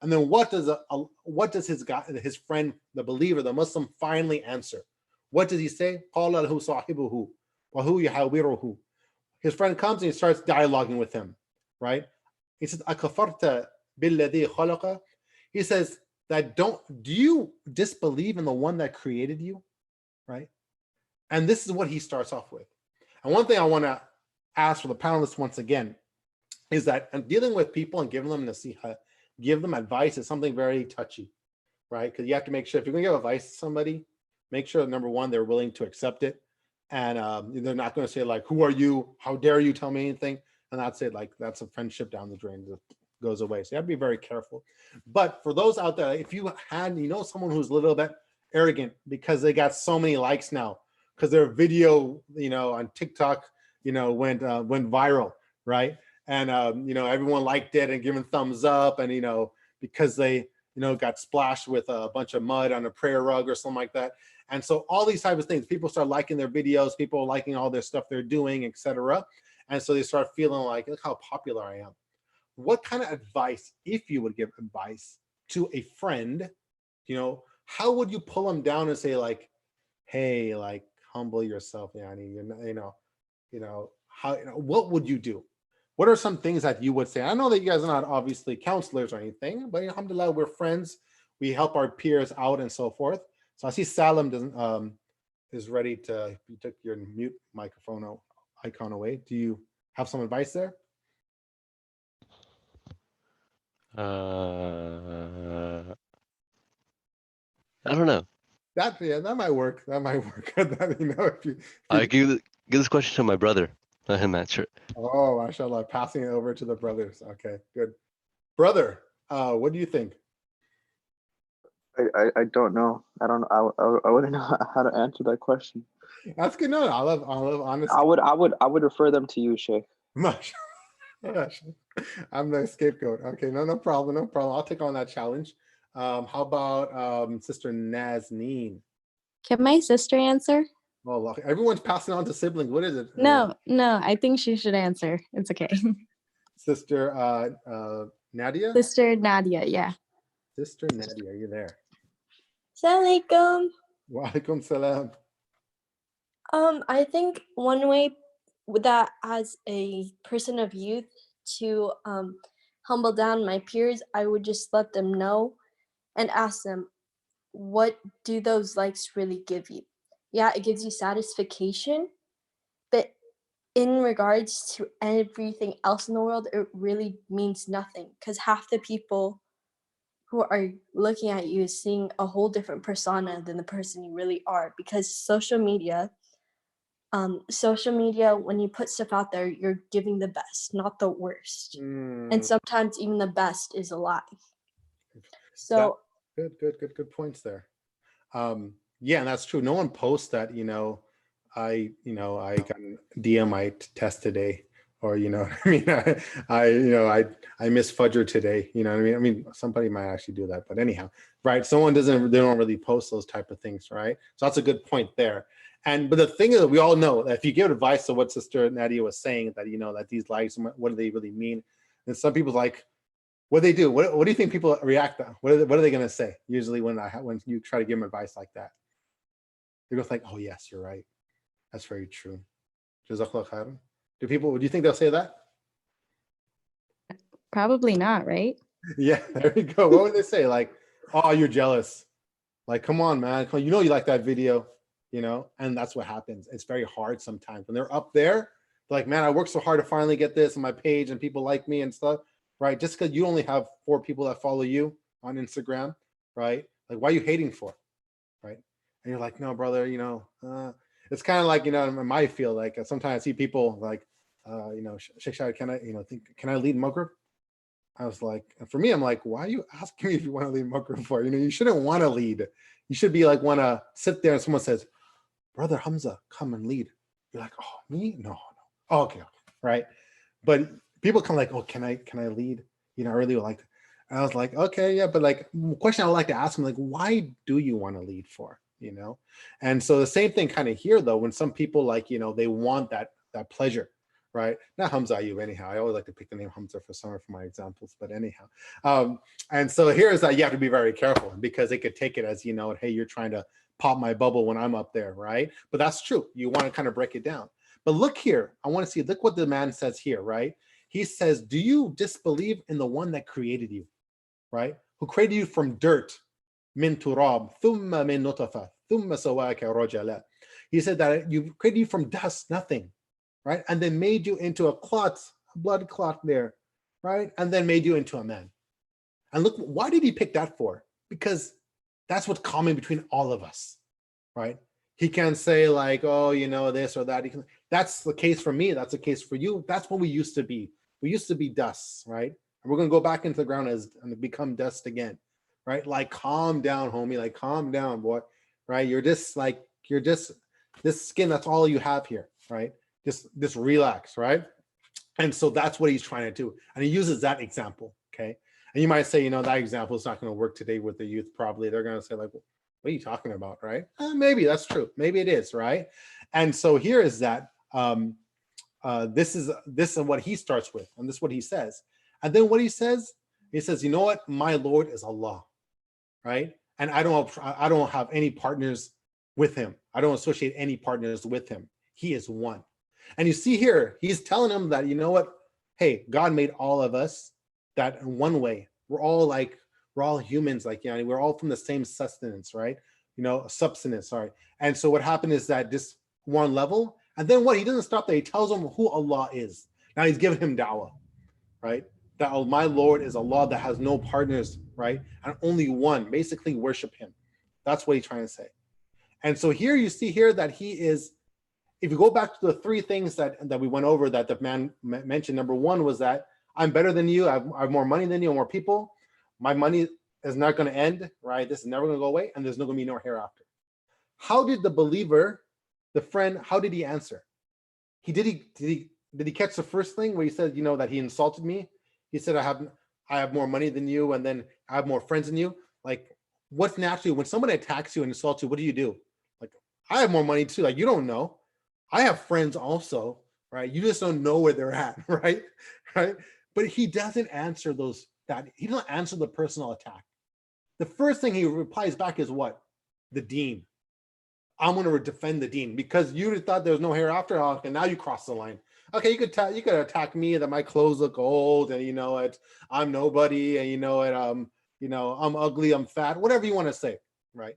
And then what does his friend, the believer, the Muslim, finally answer? What does he say? His friend comes and he starts dialoguing with him, right? He says, "Akafarta billadhi khalaqa?" He says that do you disbelieve in the one that created you, right? And this is what he starts off with. And one thing I want to ask for the panelists once again is that dealing with people and giving them nasiha, give them advice is something very touchy, right? Because you have to make sure if you're going to give advice to somebody, make sure that, number one, they're willing to accept it. And they're not going to say like, who are you? How dare you tell me anything? And that's it. Like, that's a friendship down the drain that goes away. So you have to be very careful. But for those out there, if you had, someone who's a little bit arrogant because they got so many likes now, because their video, on TikTok, went viral, right? And, everyone liked it and giving thumbs up. And, because they, got splashed with a bunch of mud on a prayer rug or something like that. And so all these types of things, people start liking their videos, people are liking all their stuff they're doing, etc. And so they start feeling like, look how popular I am. What kind of advice, if you would give advice to a friend, how would you pull them down and say like, hey, like, humble yourself, Yani, what would you do? What are some things that you would say? I know that you guys are not obviously counselors or anything, but alhamdulillah, we're friends. We help our peers out and so forth. So I see Salim is ready to, you took your mute microphone icon away. Do you have some advice there? I don't know. That might work. That might work. If you I give this question to my brother. Let him answer it. Oh, MashaAllah, passing it over to the brothers. Okay, good. Brother, what do you think? I don't know. I don't know. I wouldn't know how to answer that question. That's good. No, I love honesty. I would refer them to you, Shaykh. I'm the scapegoat. Okay, no problem. I'll take on that challenge. How about Sister Nazneen? Can my sister answer? Well, everyone's passing on to siblings. What is it? No, I think she should answer. It's okay. Sister Nadia? Sister Nadia, yeah. Sister Nadia, are you there? Assalamualaikum. Wa alaikum salam. I think one way that as a person of youth to humble down my peers, I would just let them know and ask them, what do those likes really give you? Yeah, it gives you satisfaction, but in regards to everything else in the world, it really means nothing, because half the people who are looking at you is seeing a whole different persona than the person you really are. Because social media, when you put stuff out there, you're giving the best, not the worst. And sometimes even the best is a lie. So good points there. Yeah, and that's true. No one posts that, I got a DM I test today, or I missed Fudger today. You know what I mean? I mean, somebody might actually do that, but anyhow, right? They don't really post those type of things, right? So that's a good point there. But the thing is, we all know that if you give advice to what Sister Nadia was saying, that that these likes, what do they really mean? And some people's like, what do they do? What do you think people react to? What are they going to say usually when you try to give them advice like that? They go like, oh yes, you're right. That's very true. Jazakallah khairan. Do you think they'll say that? Probably not, right? Yeah, there you go. What would they say? Like, oh, you're jealous. Like, come on, man. You like that video, and that's what happens. It's very hard sometimes. When they're up there, they're like, man, I worked so hard to finally get this on my page and people like me and stuff, right? Just because you only have 4 people that follow you on Instagram, right? Like, why are you hating for? Right? And you're like, no, brother, it's kind of like, in my field, like sometimes I see people like, Shaykh Shahid, can I lead Maghrib? I was like, for me, I'm like, why are you asking me if you want to lead Maghrib for? You shouldn't want to lead. You should be like, want to sit there and someone says, Brother Hamza, come and lead. You're like, oh, me? No. Oh, okay. Right. But people come like, oh, can I lead? Earlier, like, I was like, okay, yeah. But like, question I would like to ask them, like, why do you want to lead for? And so the same thing kind of here though, when some people like, they want that pleasure, right? Not Hamza Ayub anyhow. I always like to pick the name Hamza for some of my examples, but anyhow. And so here is that you have to be very careful, because they could take it as, hey, you're trying to pop my bubble when I'm up there, right? But that's true. You want to kind of break it down. But look here, I want to see, look what the man says here, right? He says, do you disbelieve in the one that created you, right? Who created you from dirt, min turab, thumma min nutfa, thumma sawaka rajala. He said that you created you from dust, nothing, right? And then made you into a clot, a blood clot there, right? And then made you into a man. And look, why did he pick that for? Because that's what's common between all of us, right? He can't say like, oh, you know, this or that. That's the case for me. That's the case for you. That's what we used to be. We used to be dust, right? And we're going to go back into the ground and become dust again, right? Like, calm down, homie. Like, calm down, boy, right? You're just this skin. That's all you have here, right? Just relax, right? And so that's what he's trying to do. And he uses that example, okay? And you might say, you know, that example is not going to work today with the youth. Probably they're going to say like, what are you talking about, right? Maybe that's true. Maybe it is, right? And so here is that this is what he starts with, and this is what he says. And then what he says, you know what? My Lord is Allah, right? And I don't have any partners with him. I don't associate any partners with him. He is one. And you see here, he's telling them that, you know what? Hey, God made all of us that in one way. We're all humans, like, you know, we're all from the same sustenance, right? You know, substance, sorry. And so what happened is that this one level, and then what? He doesn't stop there. He tells them who Allah is. Now he's giving him dawah, right? That my Lord is Allah that has no partners, right? And only one. Basically, worship him. That's what he's trying to say. And so here you see here that he is, if you go back to the three things that we went over that the man mentioned, number one was that I'm better than you. I have more money than you, more people. My money is not going to end, right? This is never going to go away, and there's not going to be no hereafter. How did the believer, the friend, how did he answer? Did he catch the first thing where he said, you know, that he insulted me? He said, I have more money than you, and then I have more friends than you. Like, what's naturally when somebody attacks you and insults you, what do? Like, I have more money too. Like, you don't know. I have friends also, right? You just don't know where they're at, right? Right? But he doesn't answer he doesn't answer the personal attack. The first thing he replies back is what? The deen. I'm going to defend the deen because you thought there was no hereafter. Okay, now you cross the line. Okay, you could attack me that my clothes look old and you know it, I'm nobody and you know it, I'm ugly, I'm fat, whatever you want to say, right?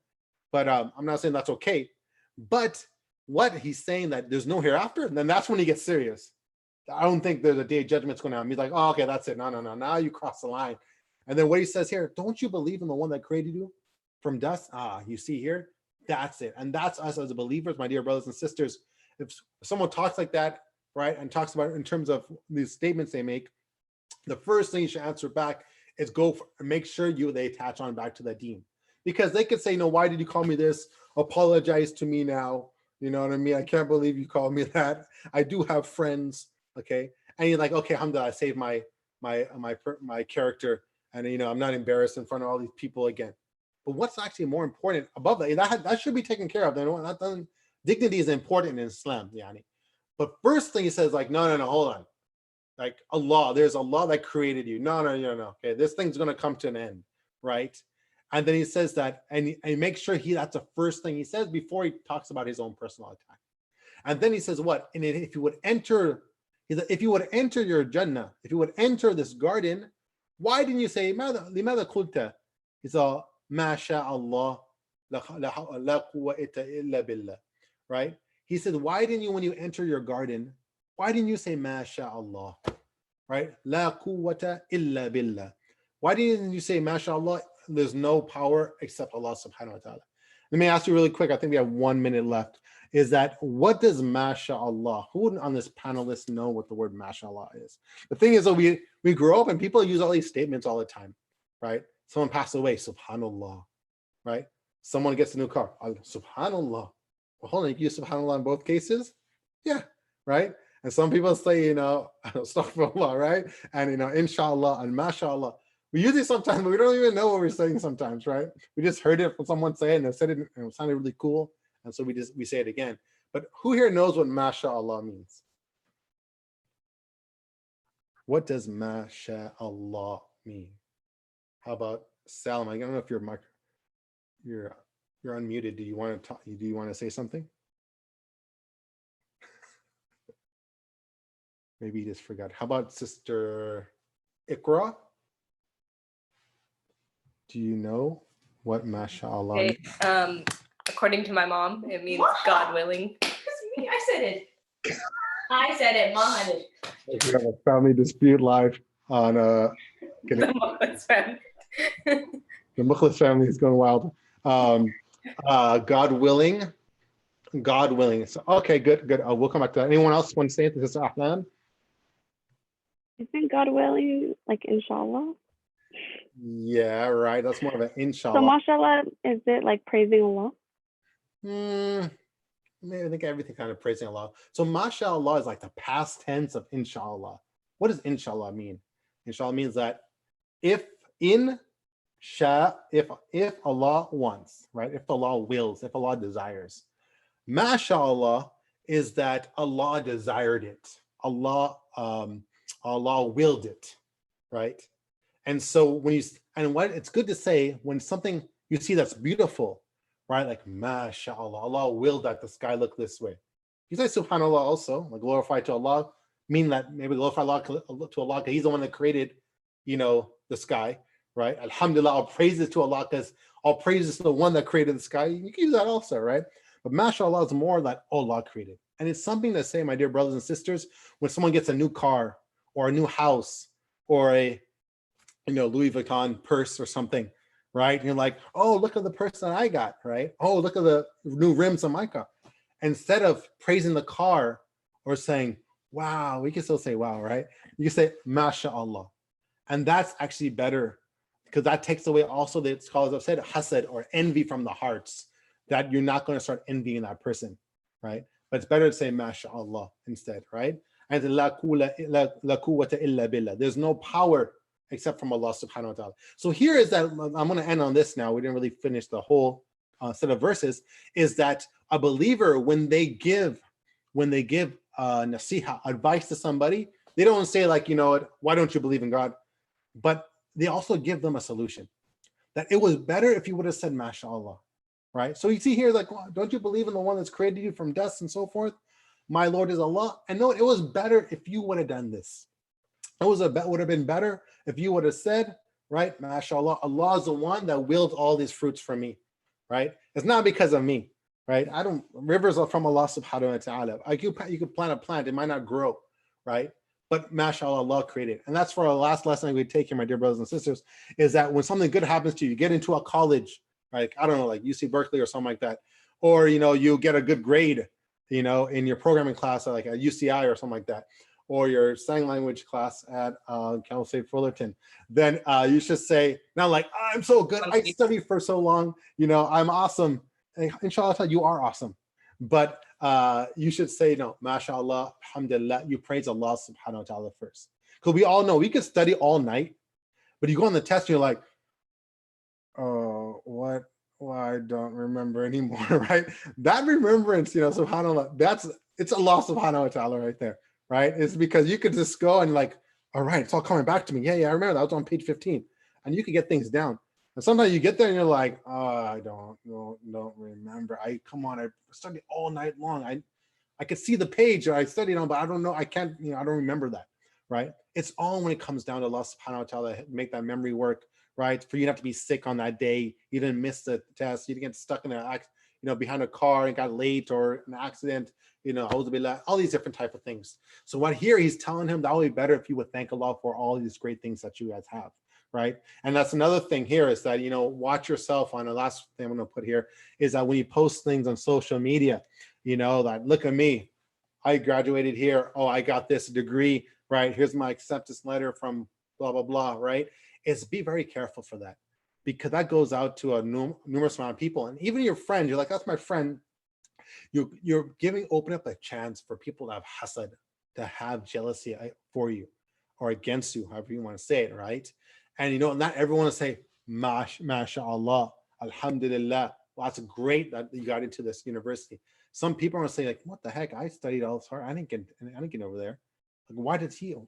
But I'm not saying that's okay. But what he's saying that there's no hereafter, and then that's when he gets serious. I don't think there's a day of judgment's going to happen. He's like, oh, okay, that's it. No. Now you cross the line. And then what he says here, don't you believe in the one that created you from dust? You see here, that's it. And that's us as believers, my dear brothers and sisters. If someone talks like that, right, and talks about it in terms of these statements they make, the first thing you should answer back is make sure they attach on back to that deen. Because they could say, no, why did you call me this? Apologize to me now. You know what I mean? I can't believe you called me that. I do have friends, okay? And you're like, okay, alhamdulillah, I saved my character, and you know, I'm not embarrassed in front of all these people again. But what's actually more important above that should be taken care of. Dignity is important in Islam, yani. But first thing he says, like, no, hold on. Like Allah, there's Allah that created you. No. Okay, this thing's gonna come to an end, right? And then he says that, and make sure that's the first thing he says before he talks about his own personal attack. And then he says what? And if you would enter your Jannah, if you would enter this garden, why didn't you say لماذا قلت إذا ما شاء الله لا قوة إلا بالله, right? He said, why didn't you, when you enter your garden, why didn't you say MashaAllah, right? La quwwata illa billah. Why didn't you say MashaAllah? There's no power except Allah subhanahu wa ta'ala. Let me ask you really quick. I think we have 1 minute left. Is that what does MashaAllah? Who on this panel list know what the word MashaAllah is? The thing is that we grow up and people use all these statements all the time, right? Someone passed away, Subhanallah, right? Someone gets a new car, Subhanallah. Well, hold on, you can use Subhanallah in both cases? Yeah, right? And some people say, you know, Astaghfirullah, right? And, you know, Inshallah and MashaAllah. We use it sometimes, but we don't even know what we're saying sometimes, right? We just heard it from someone say it and they said it and it sounded really cool. And so we say it again. But who here knows what MashaAllah means? What does MashaAllah mean? How about Salam? I don't know if you're unmuted. Do you want to talk? Do you want to say something? Maybe you just forgot. How about Sister Ikra? Do you know what MashaAllah means? Okay. According to my mom, it means God willing. Me, I said it. I said it, Mom had it. We have a family dispute live. on The Mukhlis family. the Mukhlis family is going wild. God willing. So, okay, good. We'll come back to that. Anyone else want to say anything? Sister Ahlan? Isn't God willing like inshallah? Yeah, right. That's more of an So inshallah. mashallah, is it like praising Allah? Maybe I think everything kind of praising Allah. So mashallah is like the past tense of inshallah. What does inshallah mean? Inshallah means that if Allah wants, right? If Allah wills, if Allah desires. MashaAllah is that Allah desired it. Allah willed it, right? And so what it's good to say when something you see that's beautiful, right? Like MashaAllah, Allah willed that the sky look this way. You say Subhanallah also, like glorify to Allah, mean that maybe glorify Allah to Allah because He's the one that created, the sky, right? Alhamdulillah, all praises to Allah because all praises to the one that created the sky. You can use that also, right? But MashaAllah is more that Allah created. And it's something to say, my dear brothers and sisters, when someone gets a new car or a new house or a Louis Vuitton purse or something, right? And you're like, oh, look at the purse that I got, right? Oh, look at the new rims on my car. Instead of praising the car or saying, wow, we can still say wow, right? You can say MashaAllah. And that's actually better because that takes away also the scholars have said hasad or envy from the hearts, that you're not going to start envying that person, right? But it's better to say MashaAllah instead, right? And la quwwata illa billah. There's no power except from Allah subhanahu wa ta'ala. So here is that, I'm going to end on this now. We didn't really finish the whole set of verses, is that a believer, when they give nasiha, advice to somebody, they don't say like, why don't you believe in God? But they also give them a solution. That it was better if you would have said MashaAllah, right? So you see here, like, don't you believe in the one that's created you from dust and so forth? My Lord is Allah. And no, it was better if you would have done this. Would have been better if you would have said, right, MashaAllah, Allah is the one that willed all these fruits for me, right? It's not because of me, right? Rivers are from Allah subhanahu wa ta'ala. You could plant a plant, it might not grow, right? But MashaAllah, Allah created. And that's for our last lesson we take here, my dear brothers and sisters, is that when something good happens to you, you get into a college, like, I don't know, like UC Berkeley or something like that, or, you get a good grade, in your programming class, like at UCI or something like that, or your sign language class at Cal State Fullerton, then you should say, not like, I'm so good, I studied for so long, I'm awesome. And inshallah, you are awesome. But you should say, no, MashaAllah, alhamdulillah, you praise Allah subhanahu wa ta'ala first. Because we all know we could study all night, but you go on the test and you're like, oh, what? Well, I don't remember anymore, right? That remembrance, subhanAllah, it's Allah subhanahu wa ta'ala right there, right? It's because you could just go and like, all right, it's all coming back to me. Yeah, I remember that was on page 15. And you could get things down. And sometimes you get there and you're like, oh, I don't remember. I studied all night long. I could see the page or I studied on, but I don't know. I can't, I don't remember that, right? It's all when it comes down to Allah subhanahu wa ta'ala, make that memory work, right? For you not to be sick on that day. You didn't miss the test. You didn't get stuck in behind a car and got late or an accident, all these different type of things. So what here he's telling him that would be better if you would thank Allah for all these great things that you guys have. Right. And that's another thing here is that, watch yourself on the last thing I'm going to put here is that when you post things on social media, that look at me, I graduated here. Oh, I got this degree, right? Here's my acceptance letter from blah, blah, blah, right? Is be very careful for that because that goes out to a numerous amount of people. And even your friends, you're like, that's my friend. You're open up a chance for people to have hasad, to have jealousy for you or against you, however you want to say it, right? And not everyone will say, MashaAllah, Alhamdulillah. Well, that's great that you got into this university. Some people are going to say, like, what the heck? I studied all this hard. I didn't get over there. Like,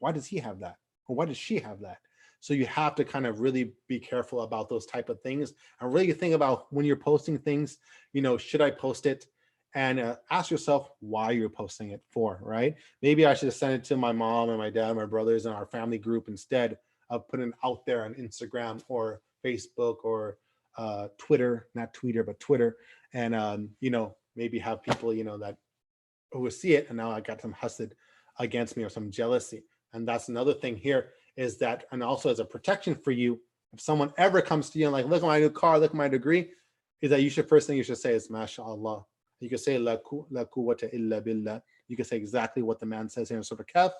why does he have that? Or why does she have that? So you have to kind of really be careful about those type of things and really think about when you're posting things, should I post it? And ask yourself why you're posting it for, right? Maybe I should have sent it to my mom and my dad, and my brothers and our family group instead of putting it out there on Instagram or Facebook or Twitter, not Twitter, but Twitter. And, maybe have people, that who will see it. And now I got some hasad against me or some jealousy. And that's another thing here is that, and also as a protection for you, if someone ever comes to you and like, look at my new car, look at my degree, is that first thing you should say is MashaAllah. You can say la quwwata illa billah. You can say exactly what the man says here in Surah Kahf.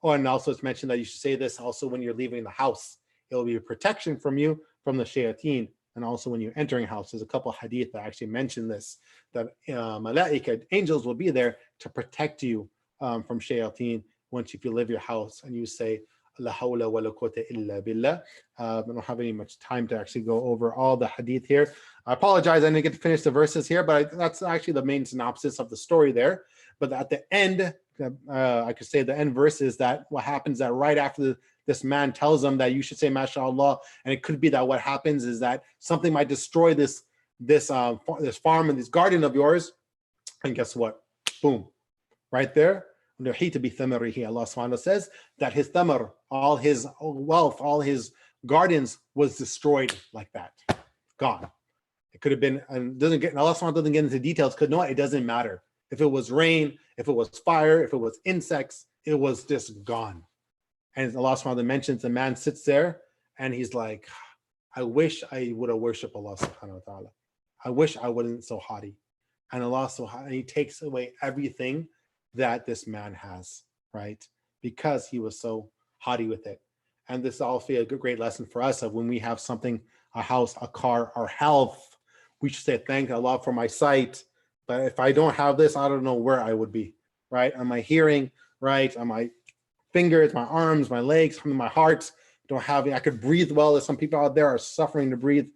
And also it's mentioned that you should say this also when you're leaving the house. It will be a protection from you from the shayateen. And also when you're entering a house, there's a couple of hadith that actually mention this, that malaika, angels will be there to protect you from shayateen once if you leave your house and you say, La hawla wa la quwwata illa billah. I don't have any much time to actually go over all the hadith here. I apologize, I didn't get to finish the verses here, but that's actually the main synopsis of the story there. But at the end, I could say the end verse is that what happens that right after this man tells them that you should say MashaAllah, and it could be that what happens is that something might destroy this farm and this garden of yours, and guess what? Boom, right there. Allah subhanahu wa ta'ala says that his thamar, all his wealth, all his gardens was destroyed like that, gone. It could have been, and Allah subhanahu wa ta'ala doesn't get into details because no, it doesn't matter. If it was rain, if it was fire, if it was insects, it was just gone. And Allah subhanahu wa ta'ala mentions the man sits there and he's like, I wish I would have worshipped Allah subhanahu wa ta'ala. I wish I wasn't so haughty. And Allah subhanahu wa ta'ala, he takes away everything that this man has, right? Because he was so haughty with it. And this is also a great lesson for us of when we have something, a house, a car, our health, we should say, thank Allah for my sight. But if I don't have this, I don't know where I would be, right? On my hearing, right? On my fingers, my arms, my legs, my heart, don't have it. I could breathe well. There's some people out there are suffering to breathe.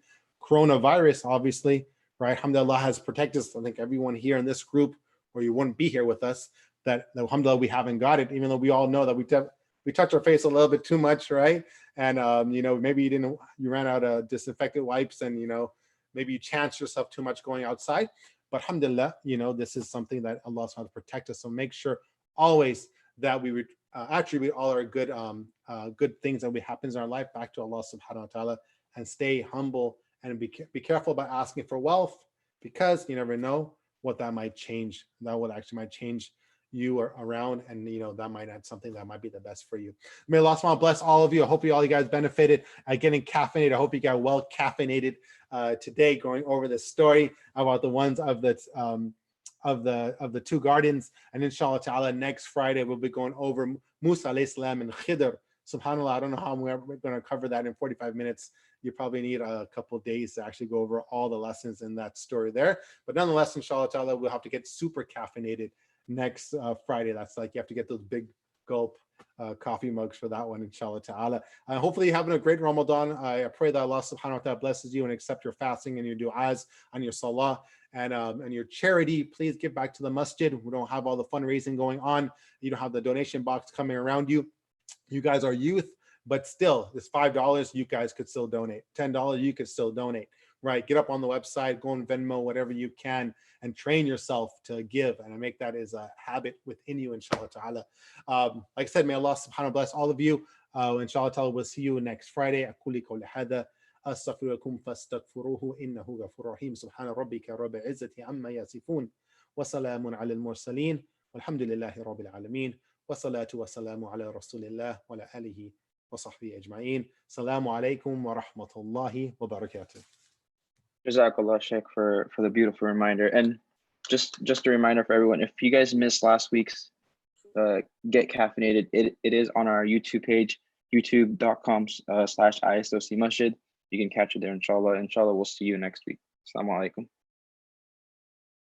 Coronavirus, obviously, right? Alhamdulillah has protected us. I think everyone here in this group, or you wouldn't be here with us, that alhamdulillah we haven't got it, even though we all know that we touch our face a little bit too much, right? And maybe you ran out of disinfectant wipes, and maybe you chanced yourself too much going outside. But alhamdulillah, this is something that Allah subhanahu wa ta'ala protect us. So make sure always that we would attribute all our good things that happens in our life back to Allah subhanahu wa ta'ala, and stay humble and be careful about asking for wealth, because you never know what that might change. That would actually might change you around, and that might add something that might be the best for you. May Allah subhanahu wa ta'ala bless all of you. I hope you guys benefited getting caffeinated. I hope you got well caffeinated today, going over this story about the ones of the two gardens. And inshallah ta'ala, next Friday we'll be going over Musa alayhi salam and Khidr. SubhanAllah, I don't know how we're going to cover that in 45 minutes. You probably need a couple of days to actually go over all the lessons in that story there. But nonetheless, inshallah ta'ala, we'll have to get super caffeinated next Friday. That's like you have to get those big gulp coffee mugs for that one, inshallah ta'ala. Hopefully you're having a great Ramadan. I pray that Allah subhanahu wa ta'ala blesses you and accept your fasting and your du'as and your salah and your charity. Please give back to the masjid. We don't have all the fundraising going on. You don't have the donation box coming around you. You guys are youth, but still, this $5, you guys could still donate. $10, you could still donate, right? Get up on the website, go on Venmo, whatever you can, and train yourself to give and make that as a habit within you, inshallah ta'ala. Like I said, may Allah subhanahu wa ta'ala bless all of you. Inshallah ta'ala, we'll see you next Friday. أقول قولي هذا أستغفر لكم فاستغفروه إنه غفور رحيم سبحان ربك رب العزة عما يصفون وسلام على المرسلين والحمد لله رب العالمين والصلاة والسلام على رسول الله وعلى آله وصحبه أجمعين. السلام عليكم ورحمة الله وبركاته. Jazakallah, Shaykh, for the beautiful reminder. And just a reminder for everyone, if you guys missed last week's Get Caffeinated, it is on our YouTube page, youtube.com/ISOC Masjid. You can catch it there, inshallah. Inshallah, we'll see you next week. Assalamu alaikum.